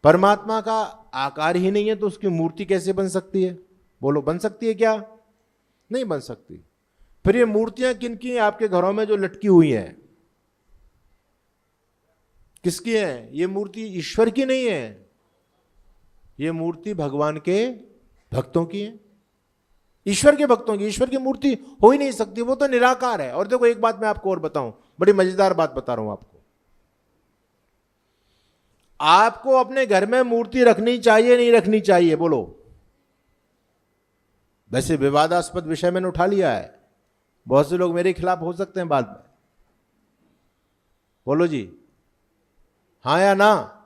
परमात्मा का आकार ही नहीं है तो उसकी मूर्ति कैसे बन सकती है? बोलो, बन सकती है क्या? नहीं बन सकती। फिर ये मूर्तियां किनकी हैं आपके घरों में जो लटकी हुई हैं? किसकी है? ये मूर्ति ईश्वर की नहीं है, ये मूर्ति भगवान के भक्तों की है, ईश्वर के भक्तों की। ईश्वर की मूर्ति हो ही नहीं सकती, वो तो निराकार है। और देखो एक बात मैं आपको और बताऊं, बड़ी मजेदार बात बता रहा हूं आपको। आपको अपने घर में मूर्ति रखनी चाहिए नहीं रखनी चाहिए? बोलो। वैसे विवादास्पद विषय मैंने उठा लिया है, बहुत से लोग मेरे खिलाफ हो सकते हैं बाद में। बोलो जी, हां या ना?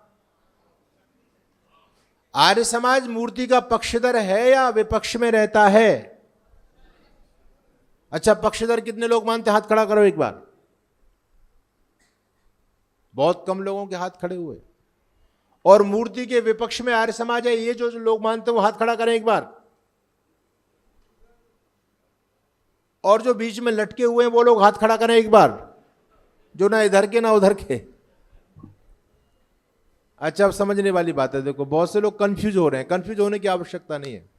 आर्य समाज मूर्ति का पक्षधर है या विपक्ष में रहता है? अच्छा, पक्षधर कितने लोग मानते? हाथ खड़ा करो एक बार। बहुत कम लोगों के हाथ खड़े हुए। और मूर्ति के विपक्ष में आर्य समाज है, ये जो लोग मानते हैं वो हाथ खड़ा करें एक बार। और जो बीच में लटके हुए हैं वो लोग हाथ खड़ा करें एक बार, जो ना इधर के ना उधर के। अच्छा, अब समझने वाली बात है। देखो, बहुत से लोग कंफ्यूज हो रहे हैं। कंफ्यूज होने की आवश्यकता नहीं है।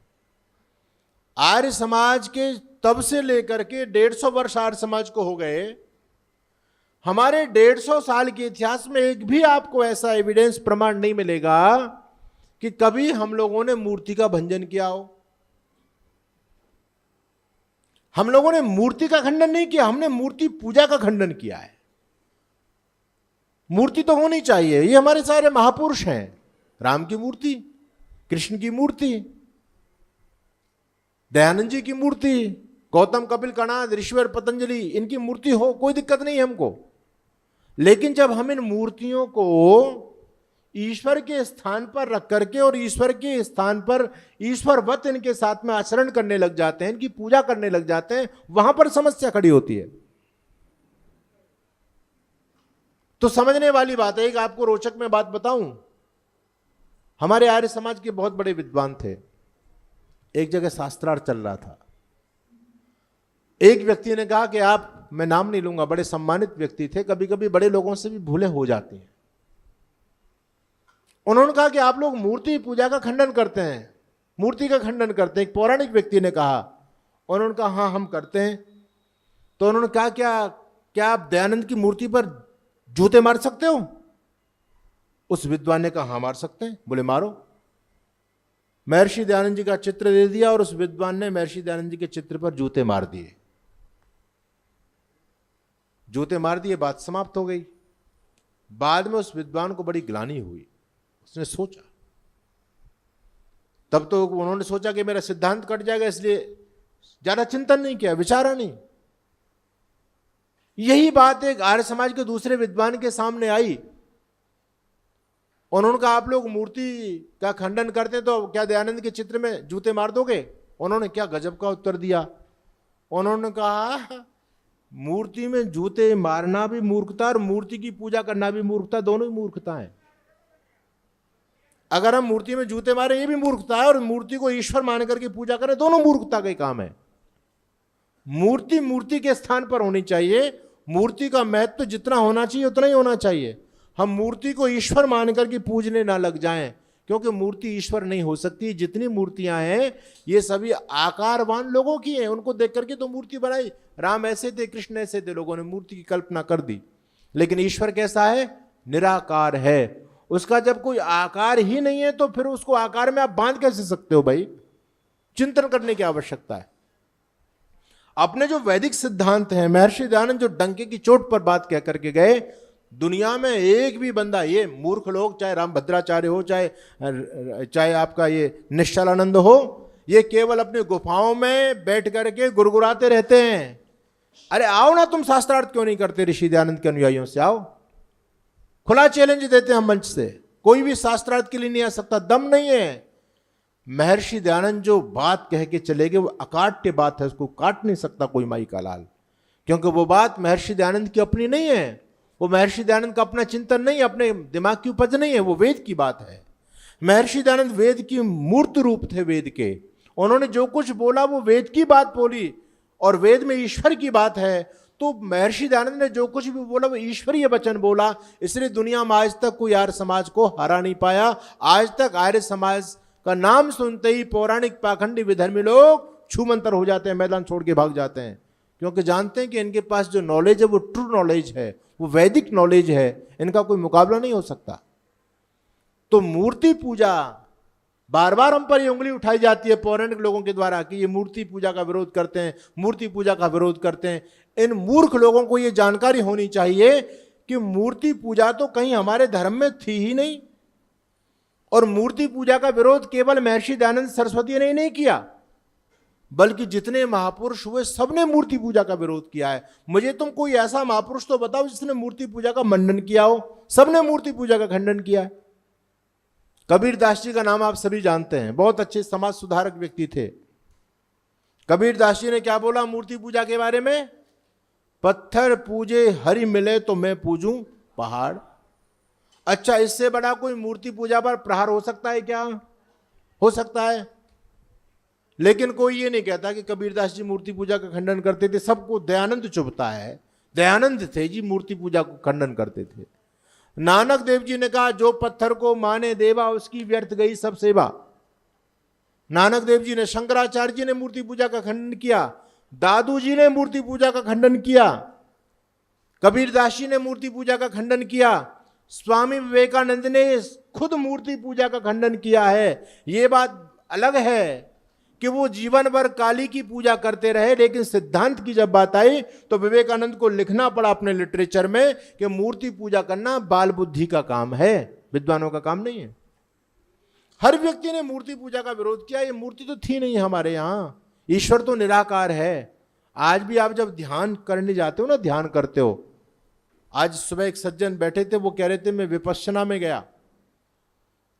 आर्य समाज के तब से लेकर के 150 वर्ष आर्य समाज को हो गए। हमारे 150 साल के इतिहास में एक भी आपको ऐसा एविडेंस, प्रमाण नहीं मिलेगा कि कभी हम लोगों ने मूर्ति का भंजन किया हो। हम लोगों ने मूर्ति का खंडन नहीं किया, हमने मूर्ति पूजा का खंडन किया है। मूर्ति तो होनी चाहिए, ये हमारे सारे महापुरुष हैं। राम की मूर्ति, कृष्ण की मूर्ति, दयानंद जी की मूर्ति, गौतम, कपिल, कणाद, ऋषिवर, पतंजलि, इनकी मूर्ति हो, कोई दिक्कत नहीं है हमको। लेकिन जब हम इन मूर्तियों को ईश्वर के स्थान पर रख करके और ईश्वर के स्थान पर ईश्वरवत इनके साथ में आचरण करने लग जाते हैं, इनकी पूजा करने लग जाते हैं, वहां पर समस्या खड़ी होती है। तो समझने वाली बात है। एक आपको रोचक मैं बात बताऊं, हमारे आर्य समाज के बहुत बड़े विद्वान थे। एक जगह शास्त्रार्थ चल रहा था। एक व्यक्ति ने कहा कि आप, मैं नाम नहीं लूंगा, बड़े सम्मानित व्यक्ति थे, कभी कभी बड़े लोगों से भी भूलें हो जाती हैं। उन्होंने कहा कि आप लोग मूर्ति पूजा का खंडन करते हैं, मूर्ति का खंडन करते हैं। एक पौराणिक व्यक्ति ने कहा। उन्होंने कहा हाँ हम करते हैं। तो उन्होंने कहा क्या आप दयानंद की मूर्ति पर जूते मार सकते हो? उस विद्वान ने कहा हाँ मार सकते हैं। बोले मारो। महर्षि दयानंद जी का चित्र दे दिया और उस विद्वान ने महर्षि दयानंद जी के चित्र पर जूते मार दिए। जूते मार दिए, बात समाप्त हो गई। बाद में उस विद्वान को बड़ी ग्लानि हुई। उसने सोचा, तब तो उन्होंने सोचा कि मेरा सिद्धांत कट जाएगा, इसलिए ज्यादा चिंतन नहीं किया, विचारा नहीं। यही बात एक आर्य समाज के दूसरे विद्वान के सामने आई। उन्होंने कहा आप लोग मूर्ति का खंडन करते तो क्या दयानंद के चित्र में जूते मार दोगे? उन्होंने क्या गजब का उत्तर दिया। उन्होंने कहा मूर्ति में जूते मारना भी मूर्खता और मूर्ति की पूजा करना भी मूर्खता, दोनों ही मूर्खता है। अगर हम मूर्ति में जूते मारे ये भी मूर्खता है, और मूर्ति को ईश्वर मान करके पूजा करें, दोनों मूर्खता का ही काम है। मूर्ति मूर्ति के स्थान पर होनी चाहिए। मूर्ति का महत्व जितना होना चाहिए उतना ही होना चाहिए। हम मूर्ति को ईश्वर मान करके पूजने ना लग जाएं, क्योंकि मूर्ति ईश्वर नहीं हो सकती। जितनी मूर्तियां हैं ये सभी आकारवान लोगों की हैं, उनको देख करके तो मूर्ति बनाई। राम ऐसे थे, कृष्ण ऐसे थे, लोगों ने मूर्ति की कल्पना कर दी। लेकिन ईश्वर कैसा है? निराकार है। उसका जब कोई आकार ही नहीं है तो फिर उसको आकार में आप बांध कैसे सकते हो? भाई चिंतन करने की आवश्यकता है। अपने जो वैदिक सिद्धांत हैं, महर्षि दयानंद जो डंके की चोट पर बात कह करके गए, दुनिया में एक भी बंदा, ये मूर्ख लोग, चाहे रामभद्राचार्य हो, चाहे आपका ये निश्चलानंद हो, ये केवल अपनी गुफाओं में बैठ करके गुरगुराते रहते हैं। अरे आओ ना, तुम शास्त्रार्थ क्यों नहीं करते? ऋषि दयानंद के अनुयायियों से आओ, खुला चैलेंज देते हैं हम मंच से। कोई भी शास्त्रार्थ के लिए नहीं आ सकता, दम नहीं है। महर्षि दयानंद जो बात कह के चले गए वो अकाट्य बात है, उसको काट नहीं सकता कोई माई का लाल, क्योंकि वो बात महर्षि दयानंद की अपनी नहीं है। वो महर्षि दयानंद का अपना चिंतन नहीं है, अपने दिमाग की उपज नहीं है, वो वेद की बात है। महर्षि दयानंद वेद की मूर्त रूप थे, वेद के। उन्होंने जो कुछ बोला वो वेद की बात बोली, और वेद में ईश्वर की बात है। तो महर्षि दयानंद ने जो कुछ भी बोला वो ईश्वरीय वचन बोला, इसलिए दुनिया में आज तक कोई आर्य समाज को हरा नहीं पाया। आज तक आर्य समाज का नाम सुनते ही पौराणिक पाखंडी विधर्मी लोग छूमंतर हो जाते हैं, मैदान छोड़ के भाग जाते हैं, क्योंकि जानते हैं कि इनके पास जो नॉलेज है वो ट्रू नॉलेज है, वो वैदिक नॉलेज है, इनका कोई मुकाबला नहीं हो सकता। तो मूर्ति पूजा बार बार हम पर ये उंगली उठाई जाती है पौराणिक लोगों के द्वारा कि ये मूर्ति पूजा का विरोध करते हैं, मूर्ति पूजा का विरोध करते हैं। इन मूर्ख लोगों को ये जानकारी होनी चाहिए कि मूर्ति पूजा तो कहीं हमारे धर्म में थी ही नहीं, और मूर्ति पूजा का विरोध केवल महर्षि दयानंद सरस्वती ने नहीं किया, बल्कि जितने महापुरुष हुए सबने मूर्ति पूजा का विरोध किया है। मुझे तुम कोई ऐसा महापुरुष तो बताओ जिसने मूर्ति पूजा का मंडन किया हो। सबने मूर्ति पूजा का खंडन किया है। कबीर दास जी का नाम आप सभी जानते हैं, बहुत अच्छे समाज सुधारक व्यक्ति थे। कबीर दास जी ने क्या बोला मूर्ति पूजा के बारे में? पत्थर पूजे हरि मिले तो मैं पूजूं पहाड़। अच्छा, इससे बड़ा कोई मूर्ति पूजा पर प्रहार हो सकता है क्या? हो सकता है। लेकिन कोई ये नहीं कहता कि कबीरदास जी मूर्ति पूजा का खंडन करते थे। सबको दयानंद चुभता है, दयानंद थे जी मूर्ति पूजा को खंडन करते थे। नानक देव जी ने कहा जो पत्थर को माने देवा उसकी व्यर्थ गई सब सेवा। नानक देव जी ने, शंकराचार्य जी ने मूर्ति पूजा का खंडन किया, दादू जी ने मूर्ति पूजा का खंडन किया, कबीरदास जी ने मूर्ति पूजा का खंडन किया, स्वामी विवेकानंद ने खुद मूर्ति पूजा का खंडन किया है। ये बात अलग है कि वो जीवन भर काली की पूजा करते रहे, लेकिन सिद्धांत की जब बात आई तो विवेकानंद को लिखना पड़ा अपने लिटरेचर में कि मूर्ति पूजा करना बाल बुद्धि का काम है, विद्वानों का काम नहीं है। हर व्यक्ति ने मूर्ति पूजा का विरोध किया। ये मूर्ति तो थी नहीं हमारे यहाँ, ईश्वर तो निराकार है। आज भी आप जब ध्यान करने जाते हो ना, ध्यान करते हो, आज सुबह एक सज्जन बैठे थे, वो कह रहे थे मैं विपश्यना में गया।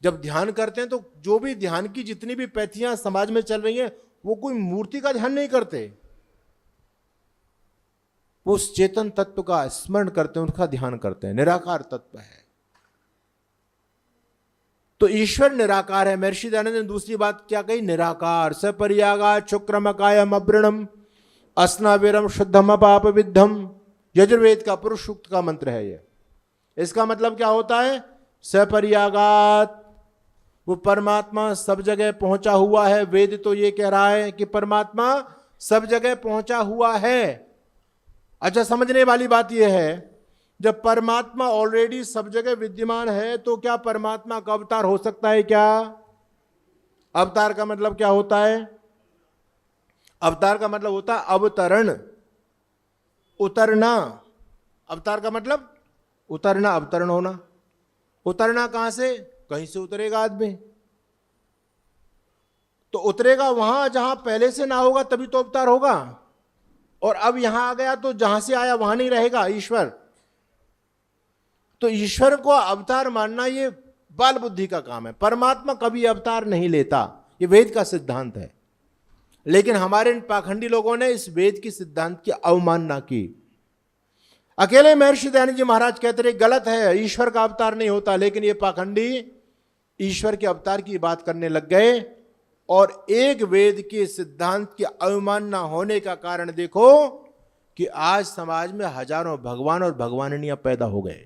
जब ध्यान करते हैं तो जो भी ध्यान की जितनी भी पैथियां समाज में चल रही हैं, वो कोई मूर्ति का ध्यान नहीं करते, वो उस चेतन तत्व का स्मरण करते हैं, उनका ध्यान करते हैं। निराकार तत्व है तो ईश्वर निराकार है। महर्षि दयानंद ने दूसरी बात क्या कही? निराकार सपर्यागा शुक्रमकायम अवृणम अस्नाविरम शुद्धम पाप विद्धम। यजुर्वेद का पुरुष सूक्त का मंत्र है ये। इसका मतलब क्या होता है? सपर्यागात, वो परमात्मा सब जगह पहुंचा हुआ है। वेद तो ये कह रहा है कि परमात्मा सब जगह पहुंचा हुआ है। अच्छा, समझने वाली बात यह है, जब परमात्मा ऑलरेडी सब जगह विद्यमान है तो क्या परमात्मा का अवतार हो सकता है क्या? अवतार का मतलब क्या होता है? अवतार का मतलब होता है अवतरण, उतरना। अवतार का मतलब उतरना, अवतरण होना। उतरना कहां से? कहीं से उतरेगा आदमी, तो उतरेगा वहां जहां पहले से ना होगा, तभी तो अवतार होगा। और अब यहां आ गया तो जहां से आया वहां नहीं रहेगा ईश्वर। तो ईश्वर को अवतार मानना ये बाल बुद्धि का काम है। परमात्मा कभी अवतार नहीं लेता, ये वेद का सिद्धांत है। लेकिन हमारे इन पाखंडी लोगों ने इस वेद की सिद्धांत की अवमानना की। अकेले महर्षि दयानंद जी महाराज कहते रहे गलत है, ईश्वर का अवतार नहीं होता, लेकिन ये पाखंडी ईश्वर के अवतार की बात करने लग गए। और एक वेद के सिद्धांत की अवमानना होने का कारण देखो कि आज समाज में हजारों भगवान और भगवानियां पैदा हो गए।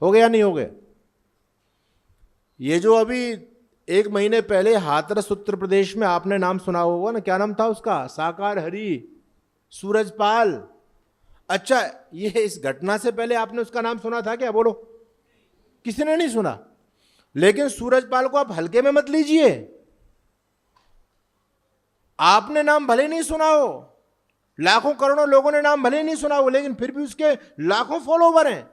हो गया नहीं हो गए? ये जो अभी एक महीने पहले हाथरस उत्तर प्रदेश में आपने नाम सुना होगा ना, क्या नाम था उसका? साकार हरि, सूरजपाल। अच्छा, ये इस घटना से पहले आपने उसका नाम सुना था क्या? बोलो, किसी ने नहीं सुना। लेकिन सूरजपाल को आप हल्के में मत लीजिए। आपने नाम भले नहीं सुना हो, लाखों करोड़ों लोगों ने नाम भले नहीं सुना हो, लेकिन फिर भी उसके लाखों फॉलोवर हैं।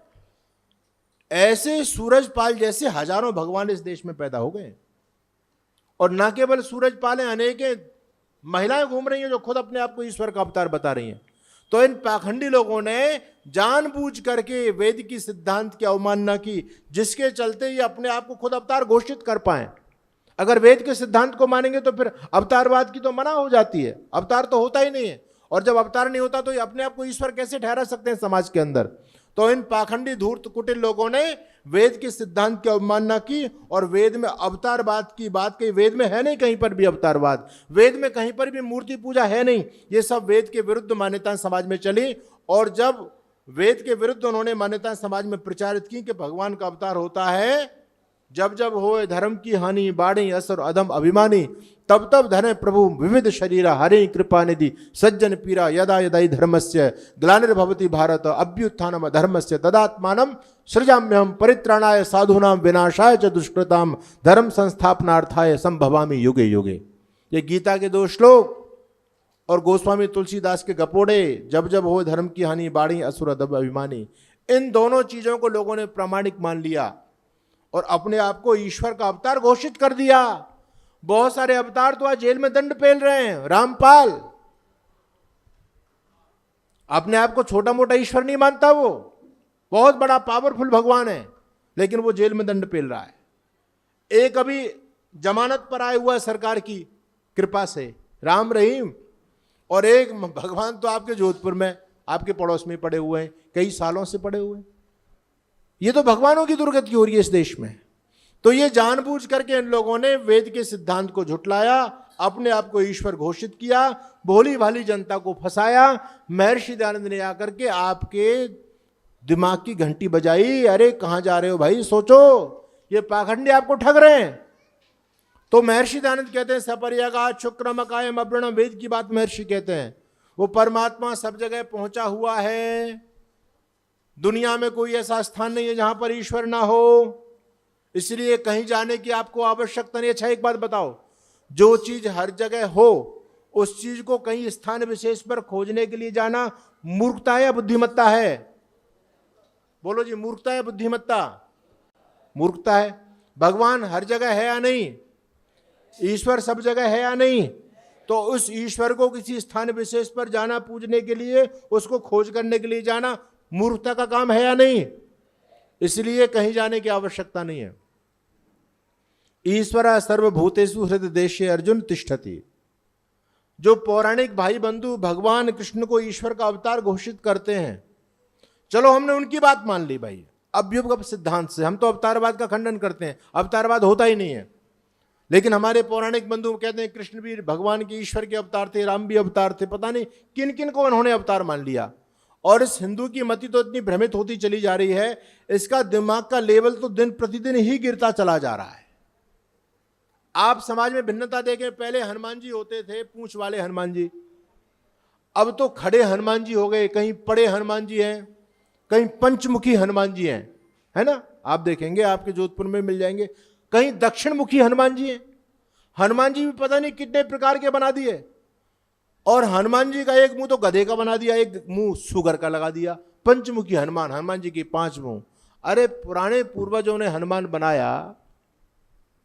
ऐसे सूरजपाल जैसे हजारों भगवान इस देश में पैदा हो गए। और ना केवल सूरजपाल हैं, अनेक महिलाएं घूम रही हैं जो खुद अपने आप को ईश्वर का अवतार बता रही हैं। तो इन पाखंडी लोगों ने जानबूझ करके वेद की सिद्धांत की अवमानना की, जिसके चलते ये अपने आप को खुद अवतार घोषित कर पाए। अगर वेद के सिद्धांत को मानेंगे तो फिर अवतारवाद की तो मना हो जाती है, अवतार तो होता ही नहीं है। और जब अवतार नहीं होता तो ये अपने आप को ईश्वर कैसे ठहरा सकते हैं समाज के अंदर? तो इन पाखंडी धूर्त कुटिल लोगों ने वेद के सिद्धांत की अवमानना की और वेद में अवतारवाद की बात कही। वेद में है नहीं कहीं पर भी अवतारवाद, वेद में कहीं पर भी मूर्ति पूजा है नहीं। ये सब वेद के विरुद्ध मान्यताएं समाज में चली, और जब वेद के विरुद्ध उन्होंने मान्यताएं समाज में प्रचारित की कि भगवान का अवतार होता है, जब जब होए धर्म की हानि, बाढ़ी असुर अधम अभिमानी, तब तब धरे प्रभु विविध शरीरा, हरे कृपा निधि सज्जन पीरा, यदा यदाई धर्मस्य ग्लानिर्भवति भारत अभ्युत्थानम धर्मस्य तदात्मानं सृजाम्यहं परित्राणाय साधूनां विनाशाय च दुष्कृताम धर्म संस्थापनार्थाय संभवामि युगे युगे। ये गीता के 2 श्लोक और गोस्वामी तुलसीदास के गपोड़े, जब जब हो धर्म की हानि, बाढ़ी असुर अधम अभिमानी, इन दोनों चीजों को लोगों ने प्रामाणिक मान लिया और अपने आप को ईश्वर का अवतार घोषित कर दिया। बहुत सारे अवतार तो आज जेल में दंड पेल रहे हैं। रामपाल अपने आप को छोटा मोटा ईश्वर नहीं मानता, वो बहुत बड़ा पावरफुल भगवान है, लेकिन वो जेल में दंड पेल रहा है। एक अभी जमानत पर आया हुआ है सरकार की कृपा से, राम रहीम, और एक भगवान तो आपके जोधपुर में, आपके पड़ोस में पड़े हुए हैं, कई सालों से पड़े हुए हैं। ये तो भगवानों की दुर्गति हो रही है इस देश में। तो ये जानबूझ करके इन लोगों ने वेद के सिद्धांत को झुटलाया, अपने आप को ईश्वर घोषित किया, भोली भाली जनता को फंसाया। महर्षि दयानंद ने आकर के आपके दिमाग की घंटी बजाई, अरे कहां जा रहे हो भाई, सोचो, ये पाखंडी आपको ठग रहे हैं। तो महर्षि दयानंद कहते हैं सपर्यागात शुक्रमकायम अव्रणम, वेद की बात महर्षि कहते हैं। वो परमात्मा सब जगह पहुंचा हुआ है, दुनिया में कोई ऐसा स्थान नहीं है जहां पर ईश्वर ना हो, इसलिए कहीं जाने की आपको आवश्यकता नहीं। अच्छा एक बात बताओ, जो चीज हर जगह हो उस चीज को कहीं स्थान विशेष पर खोजने के लिए जाना मूर्खता है या बुद्धिमत्ता है? बोलो जी, मूर्खता है बुद्धिमत्ता? मूर्खता है। भगवान हर जगह है या नहीं? ईश्वर सब जगह है या नहीं? तो उस ईश्वर को किसी स्थान विशेष पर जाना पूजने के लिए, उसको खोज करने के लिए जाना मूर्खता का काम है या नहीं? इसलिए कहीं जाने की आवश्यकता नहीं है। ईश्वर सर्वभूतेषु हृदय देशे अर्जुन तिष्ठति। जो पौराणिक भाई बंधु भगवान कृष्ण को ईश्वर का अवतार घोषित करते हैं, चलो हमने उनकी बात मान ली भाई, अभ्युपगम सिद्धांत से हम तो अवतारवाद का खंडन करते हैं, अवतारवाद होता ही नहीं है। लेकिन हमारे पौराणिक बंधु कहते हैं कृष्ण भी भगवान के ईश्वर के अवतार थे, राम भी अवतार थे, पता नहीं किन किन को उन्होंने अवतार मान लिया। और इस हिंदू की मति तो इतनी भ्रमित होती चली जा रही है, इसका दिमाग का लेवल तो दिन प्रतिदिन ही गिरता चला जा रहा है। आप समाज में भिन्नता देखें, पहले हनुमान जी होते थे, पूंछ वाले हनुमान जी, अब तो खड़े हनुमान जी हो गए, कहीं पड़े हनुमान जी हैं, कहीं पंचमुखी हनुमान जी हैं, है ना? आप देखेंगे आपके जोधपुर में मिल जाएंगे, कहीं दक्षिण मुखी हनुमान जी हैं। हनुमान जी भी पता नहीं कितने प्रकार के बना दिए, और हनुमान जी का एक मुंह तो गधे का बना दिया, एक मुंह सुगर का लगा दिया। पंचमुखी हनुमान, हनुमान जी की 5 मुंह। अरे पुराने पूर्वजों ने हनुमान बनाया,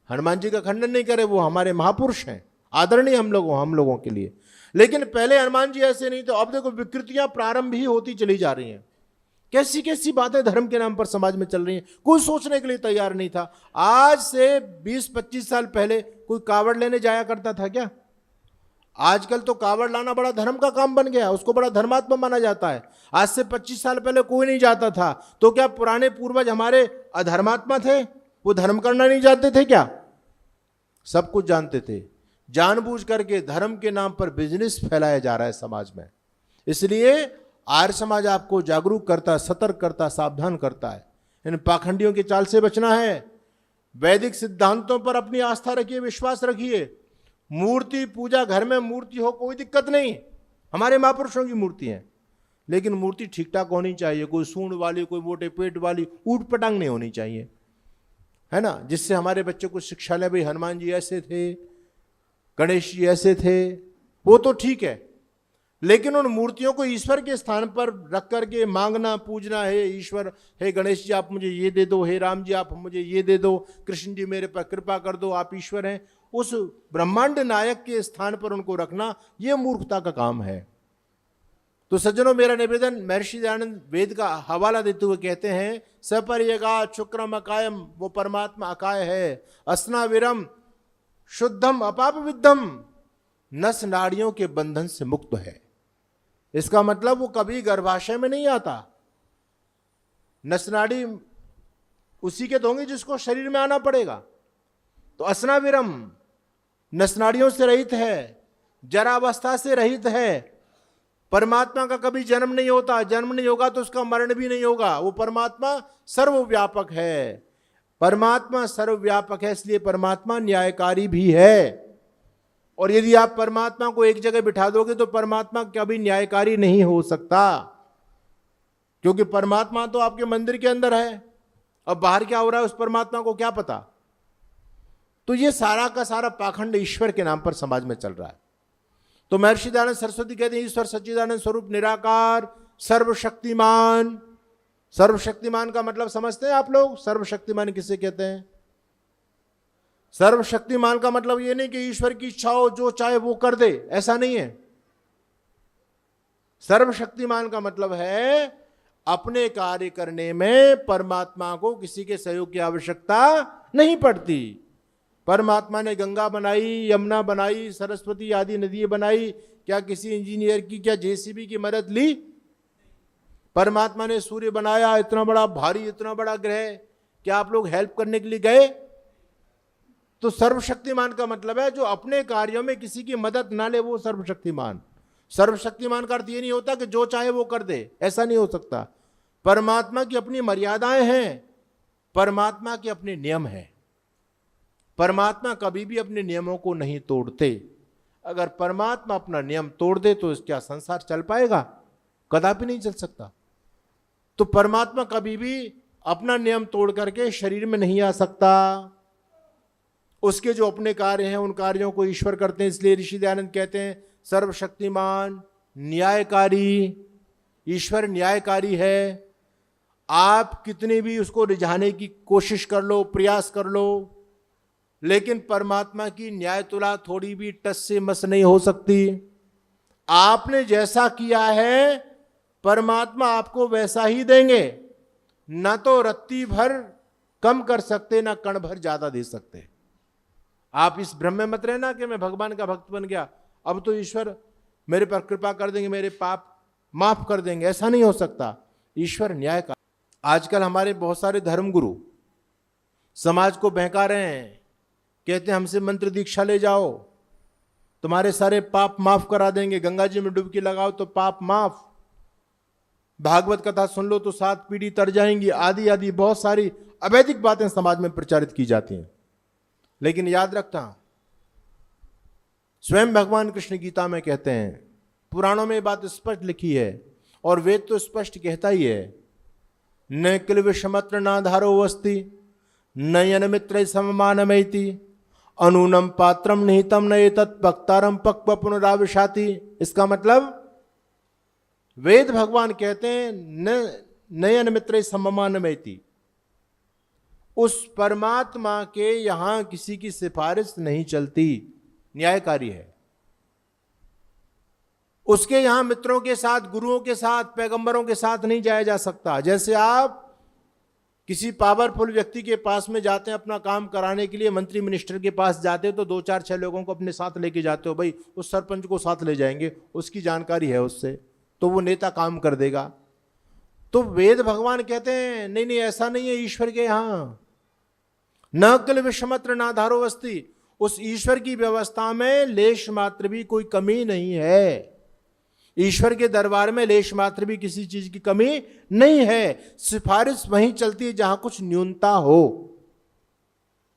हनुमान जी का खंडन नहीं करे, वो हमारे महापुरुष हैं, आदरणीय हम लोगों के लिए। लेकिन पहले हनुमान जी ऐसे नहीं, तो अब देखो विकृतियां प्रारंभ ही होती चली जा रही हैं। कैसी कैसी बातें धर्म के नाम पर समाज में चल रही हैं, कोई सोचने के लिए तैयार नहीं था। आज से 20-25 साल पहले कोई कावड़ लेने जाया करता था क्या? आजकल तो कावड़ लाना बड़ा धर्म का काम बन गया, उसको बड़ा धर्मात्मा माना जाता है। आज से 25 साल पहले कोई नहीं जाता था। तो क्या पुराने पूर्वज हमारे अधर्मात्मा थे? वो धर्म करना नहीं जानते थे क्या? सब कुछ जानते थे। जानबूझ करके धर्म के नाम पर बिजनेस फैलाया जा रहा है समाज में। इसलिए आर्य समाज आपको जागरूक करता, सतर्क करता, सावधान करता है। इन पाखंडियों की चाल से बचना है। वैदिक सिद्धांतों पर अपनी आस्था रखिए, विश्वास रखिए। मूर्ति पूजा, घर में मूर्ति हो कोई दिक्कत नहीं, हमारे महापुरुषों की मूर्ति है, लेकिन मूर्ति ठीक ठाक होनी चाहिए। कोई सूंड वाली, कोई मोटे पेट वाली, ऊट पटांग नहीं होनी चाहिए, है ना? जिससे हमारे बच्चों को शिक्षा ले, भाई हनुमान जी ऐसे थे, गणेश जी ऐसे थे, वो तो ठीक है। लेकिन उन मूर्तियों को ईश्वर के स्थान पर रख करके मांगना, पूजना, हे ईश्वर, हे गणेश जी आप मुझे ये दे दो, हे राम जी आप मुझे ये दे दो, कृष्ण जी मेरे पर कृपा कर दो, आप ईश्वर हैं, उस ब्रह्मांड नायक के स्थान पर उनको रखना, ये मूर्खता का काम है। तो सज्जनों, मेरा निवेदन, महर्षि दयानंद वेद का हवाला देते हुए कहते हैं, सपर्यगात शुक्रम अकायम, वो परमात्मा अकाय है, अस्नाविरम शुद्धम अपाप विद्धम, नस नाड़ियों के बंधन से मुक्त है। इसका मतलब वो कभी गर्भाशय में नहीं आता। नस नाड़ी उसी के होंगे जिसको शरीर में आना पड़ेगा। तो असनाविरम नसनाड़ियों से रहित है, जरावस्था से रहित है। परमात्मा का कभी जन्म नहीं होता, जन्म नहीं होगा तो उसका मरण भी नहीं होगा। वो परमात्मा सर्वव्यापक है। परमात्मा सर्वव्यापक है, इसलिए परमात्मा न्यायकारी भी है। और यदि आप परमात्मा को एक जगह बिठा दोगे तो परमात्मा कभी न्यायकारी नहीं हो सकता, क्योंकि परमात्मा तो आपके मंदिर के अंदर है। अब बाहर क्या हो रहा है उस परमात्मा को क्या पता। तो ये सारा का सारा पाखंड ईश्वर के नाम पर समाज में चल रहा है। तो महर्षि दयानंद सरस्वती कहते हैं ईश्वर सच्चिदानंद स्वरूप निराकार सर्वशक्तिमान। सर्वशक्तिमान का मतलब समझते हैं आप लोग? सर्वशक्तिमान किसे कहते हैं? सर्वशक्तिमान का मतलब ये नहीं कि ईश्वर की इच्छा हो, जो चाहे वो कर दे, ऐसा नहीं है। सर्वशक्तिमान का मतलब है अपने कार्य करने में परमात्मा को किसी के सहयोग की आवश्यकता नहीं पड़ती। परमात्मा ने गंगा बनाई, यमुना बनाई, सरस्वती आदि नदियां बनाई, क्या किसी इंजीनियर की, क्या जेसीबी की मदद ली? परमात्मा ने सूर्य बनाया, इतना बड़ा भारी, इतना बड़ा ग्रह, क्या आप लोग हेल्प करने के लिए गए? तो सर्वशक्तिमान का मतलब है जो अपने कार्यों में किसी की मदद ना ले, वो सर्वशक्तिमान। सर्वशक्तिमान का अर्थ ये नहीं होता कि जो चाहे वो कर दे, ऐसा नहीं हो सकता। परमात्मा की अपनी मर्यादाएं हैं, परमात्मा के अपने नियम हैं। परमात्मा कभी भी अपने नियमों को नहीं तोड़ते। अगर परमात्मा अपना नियम तोड़ दे तो क्या संसार चल पाएगा? कदापि नहीं चल सकता। तो परमात्मा कभी भी अपना नियम तोड़ करके शरीर में नहीं आ सकता। उसके जो अपने कार्य हैं उन कार्यों को ईश्वर करते हैं। इसलिए ऋषि दयानंद कहते हैं सर्वशक्तिमान न्यायकारी। ईश्वर न्यायकारी है। आप कितनी भी उसको रिझाने की कोशिश कर लो, प्रयास कर लो, लेकिन परमात्मा की न्याय तुला थोड़ी भी टस से मस नहीं हो सकती। आपने जैसा किया है परमात्मा आपको वैसा ही देंगे। ना तो रत्ती भर कम कर सकते, ना कण भर ज्यादा दे सकते। आप इस भ्रम में मत रहना कि मैं भगवान का भक्त बन गया, अब तो ईश्वर मेरे पर कृपा कर देंगे, मेरे पाप माफ कर देंगे। ऐसा नहीं हो सकता। ईश्वर न्याय का। आजकल हमारे बहुत सारे धर्मगुरु समाज को बहका रहे हैं, कहते हैं हमसे मंत्र दीक्षा ले जाओ, तुम्हारे सारे पाप माफ करा देंगे। गंगा जी में डुबकी लगाओ तो पाप माफ, भागवत कथा सुन लो तो 7 पीढ़ी तर जाएंगी, आदि आदि बहुत सारी अवैधिक बातें समाज में प्रचारित की जाती हैं। लेकिन याद रखना, स्वयं भगवान कृष्ण गीता में कहते हैं, पुराणों में बात स्पष्ट लिखी है और वेद तो स्पष्ट कहता ही है, न किल विषमत्र नाधारो वस्ति नयन मित्र सममानमैति अनूनम पात्रम निहितम न एतत् पक्तारम पक्व पुनराविशाति। इसका मतलब वेद भगवान कहते हैं नयन मित्र सममानमैति, उस परमात्मा के यहां किसी की सिफारिश नहीं चलती, न्यायकारी है। उसके यहां मित्रों के साथ, गुरुओं के साथ, पैगंबरों के साथ नहीं जाया जा सकता। जैसे आप किसी पावरफुल व्यक्ति के पास में जाते हैं अपना काम कराने के लिए, मंत्री मिनिस्टर के पास जाते हो तो 2 4 6 लोगों को अपने साथ लेके जाते हो, भाई उस सरपंच को साथ ले जाएंगे, उसकी जानकारी है उससे, तो वो नेता काम कर देगा। तो वेद भगवान कहते हैं नहीं नहीं, ऐसा नहीं है ईश्वर के यहां। न किल विषमत्र नाधारो वस्ति, उस ईश्वर की व्यवस्था में लेश मात्र भी कोई कमी नहीं है। ईश्वर के दरबार में लेश मात्र भी किसी चीज की कमी नहीं है। सिफारिश वहीं चलती है जहां कुछ न्यूनता हो।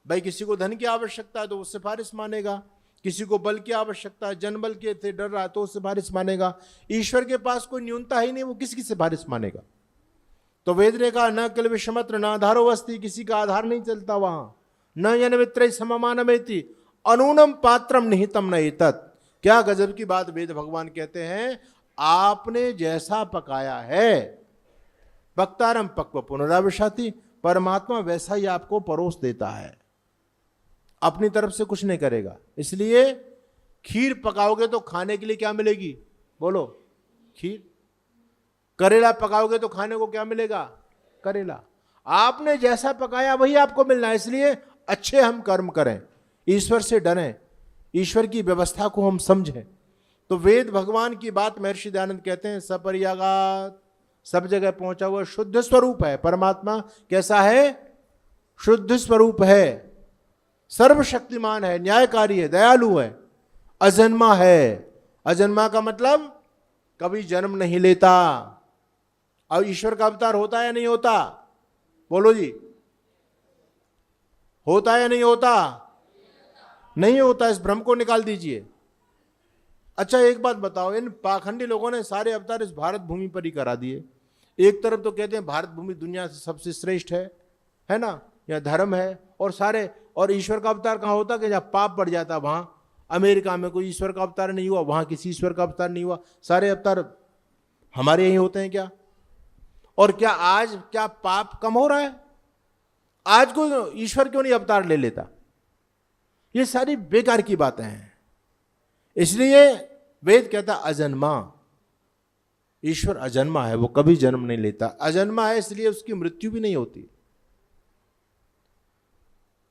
भाई किसी को धन की आवश्यकता है तो वो सिफारिश मानेगा, किसी को बल की आवश्यकता है, जनबल के थे डर रहा तो वो सिफारिश मानेगा। ईश्वर के पास कोई न्यूनता ही नहीं, वो किसकी सिफारिश मानेगा। तो वेद ने कहा न किल विषमत्र न आधारो वस्ति, किसी का आधार नहीं चलता वहां। न यन मित्र सममानमेति अनूनम पात्रम निहितम न एतत्। क्या गजब की बात वेद भगवान कहते हैं, आपने जैसा पकाया है पक्तारम पक्व पुनराविशाति, परमात्मा वैसा ही आपको परोस देता है, अपनी तरफ से कुछ नहीं करेगा। इसलिए खीर पकाओगे तो खाने के लिए क्या मिलेगी? बोलो, खीर। करेला पकाओगे तो खाने को क्या मिलेगा? करेला। आपने जैसा पकाया वही आपको मिलना है। इसलिए अच्छे हम कर्म करें, ईश्वर से डरें, ईश्वर की व्यवस्था को हम समझें। तो वेद भगवान की बात महर्षि दयानंद कहते हैं सपरियागात, सब जगह पहुंचा हुआ शुद्ध स्वरूप है। परमात्मा कैसा है? शुद्ध स्वरूप है, सर्वशक्तिमान है, न्यायकारी है, दयालु है, अजन्मा है। अजन्मा का मतलब कभी जन्म नहीं लेता। अब ईश्वर का अवतार होता है या नहीं होता? बोलो जी, होता है या नहीं होता? नहीं होता। इस भ्रम को निकाल दीजिए। अच्छा एक बात बताओ, इन पाखंडी लोगों ने सारे अवतार इस भारत भूमि पर ही करा दिए। एक तरफ तो कहते हैं भारत भूमि दुनिया से सबसे श्रेष्ठ है ना, यह धर्म है, और सारे, और ईश्वर का अवतार कहाँ होता कि जहाँ पाप बढ़ जाता वहां अमेरिका में कोई ईश्वर का अवतार नहीं हुआ, वहां किसी ईश्वर का अवतार नहीं हुआ। सारे अवतार हमारे यहीं होते हैं क्या? और क्या आज क्या पाप कम हो रहा है? आज को ईश्वर क्यों नहीं अवतार ले लेता? ये सारी बेकार की बातें हैं। इसलिए वेद कहता अजन्मा, ईश्वर अजन्मा है, वो कभी जन्म नहीं लेता। अजन्मा है इसलिए उसकी मृत्यु भी नहीं होती।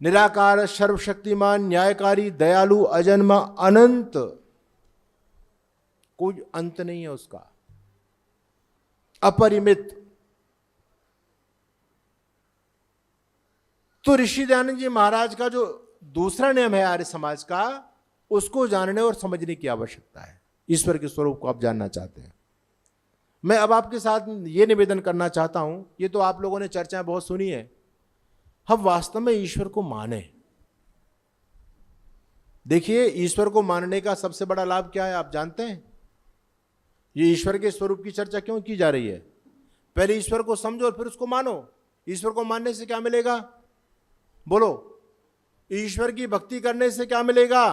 निराकार, सर्वशक्तिमान, न्यायकारी, दयालु, अजन्मा, अनंत, कोई अंत नहीं है उसका, अपरिमित। तो ऋषि दयानंद जी महाराज का जो दूसरा नियम है आर्य समाज का, उसको जानने और समझने की आवश्यकता है। ईश्वर के स्वरूप को आप जानना चाहते हैं, मैं अब आपके साथ ये निवेदन करना चाहता हूं, ये तो आप लोगों ने चर्चाएं बहुत सुनी है, हम वास्तव में ईश्वर को माने। देखिए, ईश्वर को मानने का सबसे बड़ा लाभ क्या है आप जानते हैं? ये ईश्वर के स्वरूप की चर्चा क्यों की जा रही है? पहले ईश्वर को समझो और फिर उसको मानो। ईश्वर को मानने से क्या मिलेगा? बोलो, ईश्वर की भक्ति करने से क्या मिलेगा?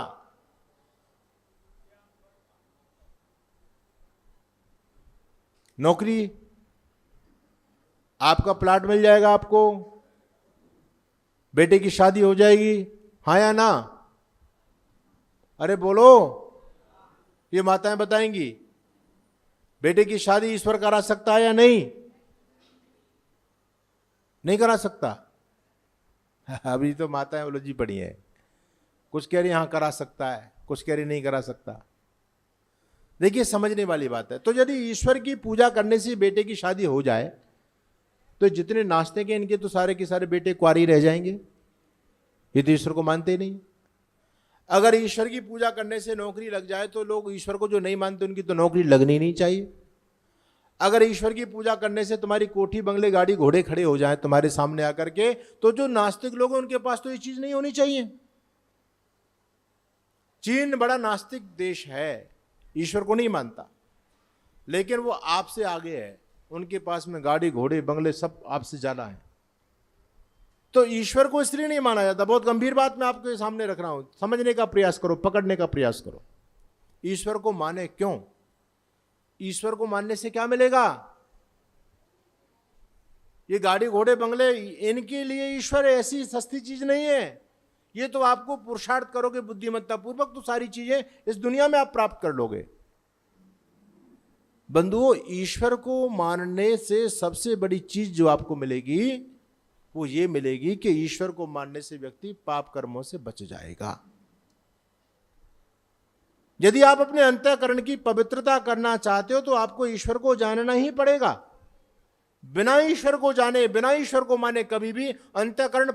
नौकरी, आपका प्लाट मिल जाएगा, आपको बेटे की शादी हो जाएगी, हाँ या ना? अरे बोलो, ये माताएं बताएंगी। बेटे की शादी ईश्वर करा सकता है या नहीं? नहीं करा सकता। अभी तो माताएं उलझी पड़ी है, कुछ कह रही हाँ करा सकता है, कुछ कह रही नहीं करा सकता। देखिए, समझने वाली बात है। तो यदि ईश्वर की पूजा करने से बेटे की शादी हो जाए तो जितने नाचते के इनके तो सारे के सारे बेटे कुंवारे रह जाएंगे। ये तो ईश्वर को मानते ही नहीं। अगर ईश्वर की पूजा करने से नौकरी लग जाए तो लोग ईश्वर को जो नहीं मानते उनकी तो नौकरी लगनी नहीं चाहिए। अगर ईश्वर की पूजा करने से तुम्हारी कोठी बंगले गाड़ी घोड़े खड़े हो जाए तुम्हारे सामने आकर के, तो जो नास्तिक लोग हैं उनके पास तो ये चीज नहीं होनी चाहिए। चीन बड़ा नास्तिक देश है, ईश्वर को नहीं मानता, लेकिन वो आपसे आगे है, उनके पास में गाड़ी घोड़े बंगले सब आपसे ज्यादा है। तो ईश्वर को इसलिए नहीं माना जाता। बहुत गंभीर बात मैं आपके सामने रख रहा हूं, समझने का प्रयास करो, पकड़ने का प्रयास करो। ईश्वर को माने क्यों? ईश्वर को मानने से क्या मिलेगा? ये गाड़ी घोड़े बंगले इनके लिए ईश्वर ऐसी सस्ती चीज नहीं है। ये तो आपको पुरुषार्थ करोगे बुद्धिमत्ता पूर्वक तो सारी चीजें इस दुनिया में आप प्राप्त कर लोगे। बंधुओं, ईश्वर को मानने से सबसे बड़ी चीज जो आपको मिलेगी वो ये मिलेगी कि ईश्वर को मानने से व्यक्ति पाप कर्मों से बच जाएगा। यदि आप अपने अंतःकरण की पवित्रता करना चाहते हो तो आपको ईश्वर को जानना ही पड़ेगा। बिना ईश्वर को जाने, बिना ईश्वर को माने कभी भी अंतःकरण